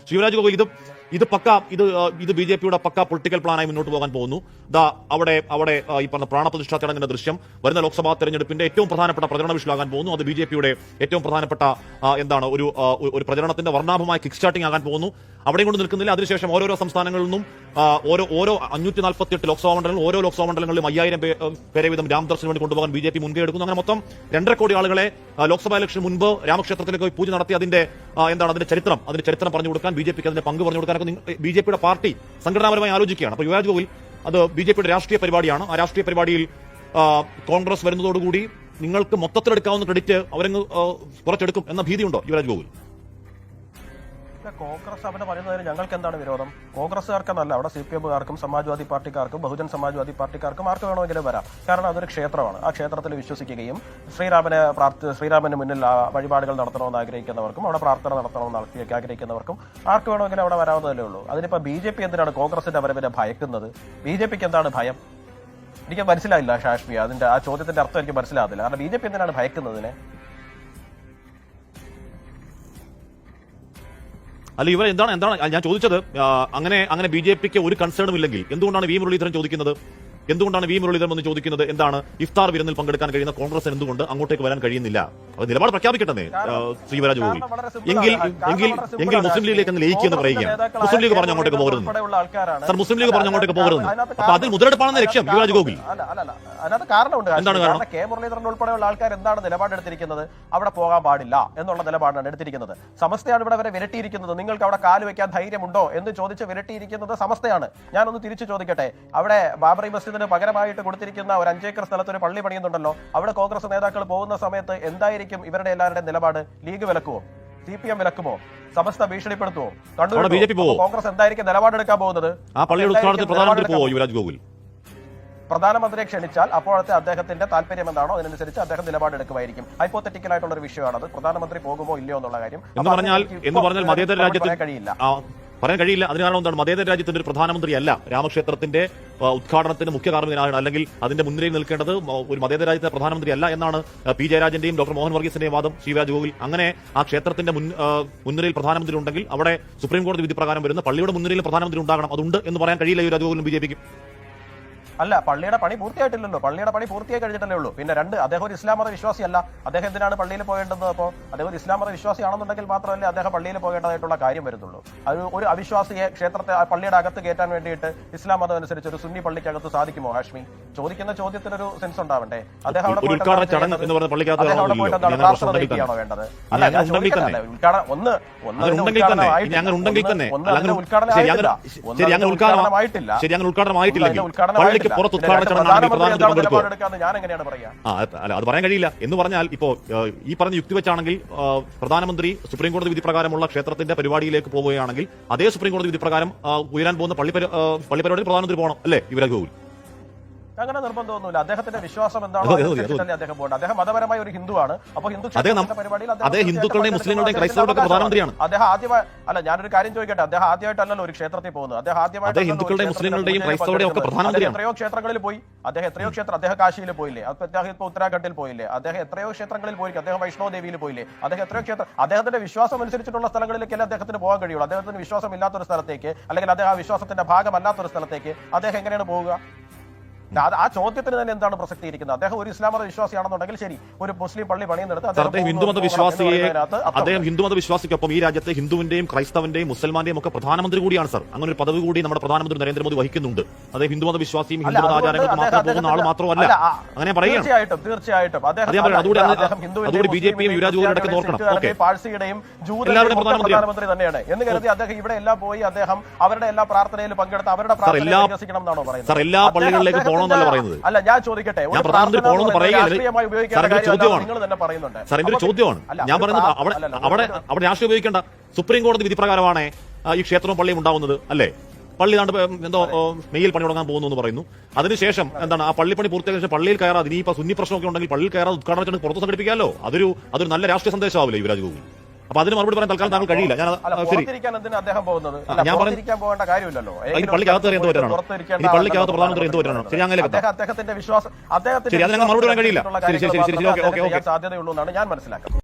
ശിവരാജ് ഗോകുൽ ഇത് B J പിയുടെ പക്ക political പ്ലാനായി മുന്നോട്ട് പോകാൻ പോകുന്നു. അവിടെ ഈ പറഞ്ഞ പ്രാണപ്രതിഷ്ഠാ ചടങ്ങിന്റെ ദൃശ്യം വരുന്ന ലോക്സഭാ തെരഞ്ഞെടുപ്പിന്റെ ഏറ്റവും പ്രധാനപ്പെട്ട പ്രചരണ വിഷയമാകാൻ പോകുന്നു. അത് ബി ജെ പിയുടെ ഏറ്റവും പ്രധാനപ്പെട്ട ഒരു പ്രചരണത്തിന്റെ വർണ്ണാഭമായ കിക്ക് സ്റ്റാർട്ടിംഗ് ആകാൻ പോകുന്നു. അവിടെ കൊണ്ട് നിൽക്കുന്നില്ല. അതിനുശേഷം ഓരോരോ സംസ്ഥാനങ്ങളിൽ നിന്നും ഓരോ 548 ലോക്സഭാ മണ്ഡലങ്ങൾ, ഓരോ ലോക്സഭാ മണ്ഡലങ്ങളിലും 5000 പേരെ വീതം രാംദർശന് വേണ്ടി കൊണ്ടുപോകാൻ ബി ജെ പി മുൻകൈ എടുക്കുന്നു. അങ്ങനെ മൊത്തം 2.5 കോടി ആളുകളെ ലോക്സഭാ ഇലക്ഷൻ മുൻപ് രാമക്ഷേത്രത്തിലേക്ക് പൂജ നടത്തി അതിന്റെ ചരിത്രം പറഞ്ഞു കൊടുക്കാൻ, ബി ജെ പിക്ക് അതിന്റെ പങ്ക് പറഞ്ഞു കൊടുക്കാനൊക്കെ ബി ജെ പിയുടെ പാർട്ടി സംഘടനാപരമായി ആലോചിക്കുകയാണ്. അപ്പോൾ യുവരാജ് ഗോകുൽ അത് ബി ജെ പിയുടെ രാഷ്ട്രീയ പരിപാടിയാണ്. ആ രാഷ്ട്രീയ പരിപാടിയിൽ കോൺഗ്രസ് വരുന്നതോടുകൂടി നിങ്ങൾക്ക് മൊത്തത്തിലെടുക്കാവുന്ന ക്രെഡിറ്റ് അവരങ്ങ് കുറച്ചെടുക്കും എന്ന ഭീതിയുണ്ടോ യുവരാജ് ഗോകുൽ? കോൺഗ്രസ് അവിടെ പറയുന്നതിന് ഞങ്ങൾക്ക് എന്താണ് വിരോധം? കോൺഗ്രസ്സുകാർക്കെന്നല്ല, അവിടെ CPM-കാർക്കും സമാജ്വാദി പാർട്ടിക്കാർക്കും ബഹുജൻ സമാജ്വാദി പാർട്ടിക്കാർക്കും ആർക്ക് വേണമെങ്കിലും വരാം. കാരണം അതൊരു ക്ഷേത്രമാണ്. ആ ക്ഷേത്രത്തിൽ വിശ്വസിക്കുകയും ശ്രീരാമന് മുന്നിൽ വഴിപാടുകൾ നടത്തണമെന്ന് ആഗ്രഹിക്കുന്നവർക്കും അവിടെ പ്രാർത്ഥന നടത്തണമെന്ന് ആഗ്രഹിക്കുന്നവർക്കും ആർക്ക് വേണമെങ്കിലും അവിടെ വരാവുന്നതല്ലേ ഉള്ളൂ. അതിനിപ്പോൾ BJP എന്തിനാണ് കോൺഗ്രസിന്റെ വരവിനെ ഭയക്കുന്നത്? BJPക്ക് എന്താണ് ഭയം? എനിക്ക് മനസ്സിലായില്ല ഷാഷ്മി. അതിന്റെ ആ ചോദ്യത്തിന്റെ അർത്ഥം എനിക്ക് മനസ്സിലാകുന്നില്ല. കാരണം BJP എന്തിനാണ് ഭയക്കുന്നതിനെ? അല്ല, ഇവർ എന്താണ് ഞാൻ ചോദിച്ചത്, അങ്ങനെ ബി ജെ പിക്ക് ഒരു കൺസേണും ഇല്ലെങ്കിൽ എന്തുകൊണ്ടാണ് വി മുരളീധരൻ ചോദിക്കുന്നത്? എന്തുകൊണ്ടാണ് വി മുരളീധരൻ എന്ന് ചോദിക്കുന്നത്? എന്താണ് ഇഫ്താർ വിരുന്നിൽ പങ്കെടുക്കാൻ കഴിയുന്ന കോൺഗ്രസ് എന്തുകൊണ്ട് അങ്ങോട്ടേക്ക് വരാൻ കഴിയുന്നില്ല? അത് നിലപാട് പ്രഖ്യാപിക്കട്ടെ ശ്രീവരാജ് ഗോകുൽ. എങ്കിൽ മുസ്ലിം ലീഗിലേക്ക് ലയിക്കുമെന്ന് പറയുകയാണ്. മുസ്ലിം ലീഗ് പറഞ്ഞ അങ്ങോട്ടേക്ക് പോകരുത് സർ, മുസ്ലിം ലീഗ് പറഞ്ഞ അങ്ങോട്ടേക്ക് പോകരുത്. അപ്പൊ അതിൽ മുതലെടുപ്പാണെന്ന ലക്ഷ്യം യുവരാജ് ഗോകുൽ. അതിനകത്ത് കാരണമുണ്ട്. എന്താണ് കാരണം? കെ മുരളീധരൻ ഉൾപ്പെടെയുള്ള ആൾക്കാർ എന്താണ് നിലപാടെടുത്തിരിക്കുന്നത്? അവിടെ പോകാൻ പാടില്ല എന്നുള്ള നിലപാടാണ് എടുത്തിരിക്കുന്നത്. സമസ്തയാണ് ഇവിടെ വരെ വിരട്ടിയിരിക്കുന്നത്. നിങ്ങൾക്ക് അവിടെ കാല് വെക്കാൻ ധൈര്യമുണ്ടോ എന്ന് ചോദിച്ച് വിരട്ടിയിരിക്കുന്നത് സമസ്തയാണ്. ഞാനൊന്ന് തിരിച്ചു ചോദിക്കട്ടെ, അവിടെ ബാബറി മസ്ജിദിന് പകരമായിട്ട് കൊടുത്തിരിക്കുന്ന ഒരു 5 ഏക്കർ സ്ഥലത്ത് ഒരു പള്ളി പണിയുന്നുണ്ടല്ലോ. അവിടെ കോൺഗ്രസ് നേതാക്കൾ പോകുന്ന സമയത്ത് എന്തായിരിക്കും ഇവരുടെ എല്ലാവരുടെയും നിലപാട്? ലീഗ് വിലക്കുമോ? CPM വിലക്കുമോ? സമസ്ത ഭീഷണിപ്പെടുത്തുമോ? കോൺഗ്രസ് എന്തായിരിക്കും നിലപാടെടുക്കാൻ പോകുന്നത്? പ്രധാനമന്ത്രിയെ ക്ഷണിച്ചാൽ അപ്പോഴത്തെ അദ്ദേഹത്തിന്റെ താല്പര്യം എന്താണോ അതിനനുസരിച്ച് അദ്ദേഹം നിലപാടെടുക്കുമായിരിക്കും. ഹൈപ്പോത്തറ്റിക്കൽ ആയിട്ടുള്ള ഒരു വിഷയമാണത്. പ്രധാനമന്ത്രി പോകുമോ ഇല്ലയോ എന്നുള്ള കാര്യം എന്ന് പറഞ്ഞാൽ മതേതര രാജ്യത്ത് പറയാൻ കഴിയില്ല. അതിന് കാരണം എന്താണ്? മതേതര രാജ്യത്തിന്റെ ഒരു പ്രധാനമന്ത്രിയല്ല രാമക്ഷേത്രത്തിന്റെ ഉദ്ഘാടനത്തിന് മുഖ്യ കാർമ്മികനാണ്, അല്ലെങ്കിൽ അതിന്റെ മുൻനിരയിൽ നിൽക്കേണ്ടത് ഒരു മതേതര രാജ്യത്തെ പ്രധാനമന്ത്രി അല്ല എന്നാണ് P ജയരാജന്റെയും ഡോക്ടർ മോഹൻ വർഗീസിന്റെയും വാദം. ശിവരാജ് ഗോകുൽ, അങ്ങനെ ആ ക്ഷേത്രത്തിന്റെ മുൻനിരയിൽ പ്രധാനമന്ത്രി ഉണ്ടെങ്കിൽ അവിടെ സുപ്രീം കോടതി വിധി പ്രകാരം വരുന്ന പള്ളിയുടെ മുൻനിരയിൽ പ്രധാനമന്ത്രി ഉണ്ടാകണം. അതുണ്ട് എന്ന് പറയാൻ കഴിയില്ല യുവരാജ് ഗോകുലും BJPക്കും. അല്ല, പള്ളിയുടെ പണി പൂർത്തിയായിട്ടില്ലല്ലോ. പള്ളിയുടെ പണി പൂർത്തിയായി കഴിഞ്ഞിട്ടല്ലേ ഉള്ളൂ. പിന്നെ അദ്ദേഹം ഒരു ഇസ്ലാം മത വിശ്വാസിയല്ല. അദ്ദേഹം എന്തിനാണ് പള്ളിയിൽ പോകേണ്ടത്? അപ്പോൾ അദ്ദേഹം ഒരു ഇസ്ലാം മത വിശ്വാസിയാണെന്നുണ്ടെങ്കിൽ മാത്രമല്ലേ അദ്ദേഹം പള്ളിയിൽ പോകേണ്ടതായിട്ടുള്ള കാര്യം വരുന്നുള്ളൂ. അത് ഒരു അവിശ്വാസിയെ പള്ളിയുടെ അകത്ത് കയറ്റാൻ വേണ്ടിയിട്ട് ഇസ്ലാം മതം അനുസരിച്ച് ഒരു സുന്നി പള്ളിക്കകത്ത് സാധിക്കുമോ? ഹാഷ്മി, ചോദിക്കുന്ന ചോദ്യത്തിനൊരു സെൻസ് ഉണ്ടാവണ്ടേ? അദ്ദേഹം അവിടെ പോയിട്ട് പ്രാർത്ഥന നയിക്കുകയാണോ വേണ്ടത്? അല്ല, ഞാൻ ചോദിക്കട്ടെ, ഉദ്ഘാടനമായിട്ടില്ല. അത് പറയാൻ കഴിയില്ല എന്ന് പറഞ്ഞാൽ, ഇപ്പോ ഈ പറഞ്ഞ യുക്തി വെച്ചാണെങ്കിൽ പ്രധാനമന്ത്രി സുപ്രീം കോടതി വിധി പ്രകാരമുള്ള ക്ഷേത്രത്തിന്റെ പരിപാടിയിലേക്ക് പോവുകയാണെങ്കിൽ അതേ സുപ്രീം കോടതി വിധി പ്രകാരം ഉയരാൻ പോകുന്ന പള്ളി പരിപാടിയിൽ പ്രധാനമന്ത്രി പോകണം അല്ലേ യുവരാജ് ഗോകുൽ? അങ്ങനെ നിർബന്ധമൊന്നുമില്ല. അദ്ദേഹത്തിന്റെ വിശ്വാസം എന്താണോ അദ്ദേഹം പോകേണ്ടത്. അദ്ദേഹം മതപരമായ ഒരു ഹിന്ദുവാണ്. അപ്പോൾ ഹിന്ദുക്കളുടെയും മുസ്ലിങ്ങളുടെയും ക്രൈസ്തവരുടെയും പ്രധാനമന്ത്രിയാണ്. അദ്ദേഹം ആദ്യമായി അല്ല, ഞാനൊരു കാര്യം ചോദിക്കട്ടെ, അദ്ദേഹം ആദ്യമായിട്ടല്ലല്ലോ ഒരു ക്ഷേത്രത്തിൽ പോകുന്നത്. അദ്ദേഹം ആദ്യമായിട്ട് ഹിന്ദുക്കളുടെയും മുസ്ലിങ്ങളുടെയും ക്രൈസ്തവരുടെയും ഒക്കെ പ്രധാനമന്ത്രിയാണ്. എത്രയോ ക്ഷേത്രങ്ങളിൽ പോയി അദ്ദേഹം കാശിയിൽ പോയില്ലേ? അദ്ദേഹം ഇപ്പൊ ഉത്തരാഖണ്ഡിൽ പോയില്ലേ? അദ്ദേഹം എത്രയോ ക്ഷേത്രങ്ങളിൽ പോയിരിക്കും. അദ്ദേഹം വൈഷ്ണവ ദേവിയിൽ പോയില്ലേ? അദ്ദേഹം എത്രയോ അദ്ദേഹത്തിന്റെ വിശ്വാസം അനുസരിച്ചിട്ടുള്ള സ്ഥലങ്ങളിലേക്കല്ലേ അദ്ദേഹത്തിന് പോകാൻ കഴിയുള്ളൂ. അദ്ദേഹത്തിന് വിശ്വാസം ഇല്ലാത്തൊരു സ്ഥലത്തേക്ക്, അല്ലെങ്കിൽ അദ്ദേഹം ആ വിശ്വാസത്തിന്റെ ഭാഗമല്ലാത്തൊരു സ്ഥലത്തേക്ക് അദ്ദേഹം എങ്ങനെയാണ് പോവുക? ആ ചോദ്യത്തിന് തന്നെ എന്താണ് പ്രസക്തി ഇരിക്കുന്നത്? അദ്ദേഹം ഒരു ഇസ്ലാം മത വിശ്വാസിയാണെന്നുണ്ടെങ്കിൽ ശരി, ഒരു മുസ്ലിം പള്ളി പണിയെടുത്ത് അദ്ദേഹം ഹിന്ദുമത വിശ്വാസിക്കൊപ്പം ഈ രാജ്യത്തെ ഹിന്ദുവിന്റെയും ക്രൈസ്തവന്റെയും മുസൽമാന്റെയും ഒക്കെ പ്രധാനമന്ത്രി കൂടിയാണ് സർ. അങ്ങനെ ഒരു പദവി കൂടി നമ്മുടെ പ്രധാനമന്ത്രി നരേന്ദ്രമോദി വഹിക്കുന്നുണ്ട്. അദ്ദേഹം ഹിന്ദുമത വിശ്വാസിയും ഹിന്ദുമത ആചാരങ്ങൾക്ക് മാത്രം പോകുന്ന ആൾ മാത്രമല്ല. അങ്ങനെ പറയുകയാണ്. തീർച്ചയായിട്ടും അതുകൂടി BJPയും യുവരാജ് ഗോകുലും അടക്കം നോക്കണം. പാഴ്സിയുടെയും ജൂതരുടെയും പ്രധാനമന്ത്രി തന്നെയാണ് എന്ന് കരുതി അദ്ദേഹം ഇവിടെ എല്ലാം പോയി അദ്ദേഹം അവരുടെ എല്ലാ പ്രാർത്ഥനയിൽ പങ്കെടുത്ത് അവരുടെ പ്രാർത്ഥനയിൽ വിശ്വസിക്കണം എന്നാണോ പറയുന്നത്? സർ, എല്ലാ പള്ളികളിലേക്ക് പോകണമെന്നല്ല പറയുന്നത്. അല്ല, ഞാൻ ചോദിക്കട്ടെ, പ്രധാനമന്ത്രി പോകണമെന്ന് പറയുകയാണ്. സാർ, എന്റെ ഒരു ചോദ്യമാണ്. ഞാൻ പറയുന്നത് അവിടെ രാഷ്ട്രീയം ഉപയോഗിക്കേണ്ട. സുപ്രീം കോടതി വിധി പ്രകാരമാണ് ഈ ക്ഷേത്രവും പള്ളിയും ഉണ്ടാവുന്നത് അല്ലേ? പള്ളി എന്തോ മെയ്യിൽ പണി തുടങ്ങാൻ പോകുന്നു എന്ന് പറയുന്നു. അതിനുശേഷം എന്താണ് ആ പള്ളി പൂർത്തിയായ ശേഷം പള്ളിയിൽ കയറാതെ ഇനിയിപ്പോ സുന്നി പ്രശ്നമൊക്കെ ഉണ്ടെങ്കിൽ പള്ളിയിൽ കയറാതെ ഉദ്ഘാടന ചടങ്ങ് പുറത്ത് സംഘടിപ്പിക്കാമല്ലോ. അതൊരു നല്ല രാഷ്ട്രീയ സന്ദേശമാവില്ലേ യുവരാജ് ഗോകുൽ? അപ്പൊ അതിന് മറുപടി പറയാൻ തൽക്കാലം താങ്കൾ കഴിയില്ല. ഞാൻ പള്ളിക്കകത്ത് എന്തോ വരാനോ? ഈ പള്ളിക്കകത്ത് പ്രധാനമന്ത്രി എന്തോ വരാനോ? ശരി, അങ്ങനെ അദ്ദേഹത്തിന്റെ വിശ്വാസം മറുപടി പറയാൻ കഴിയില്ല. സാധ്യതയുള്ളൂ എന്നാണ് ഞാൻ മനസ്സിലാക്കുന്നത്.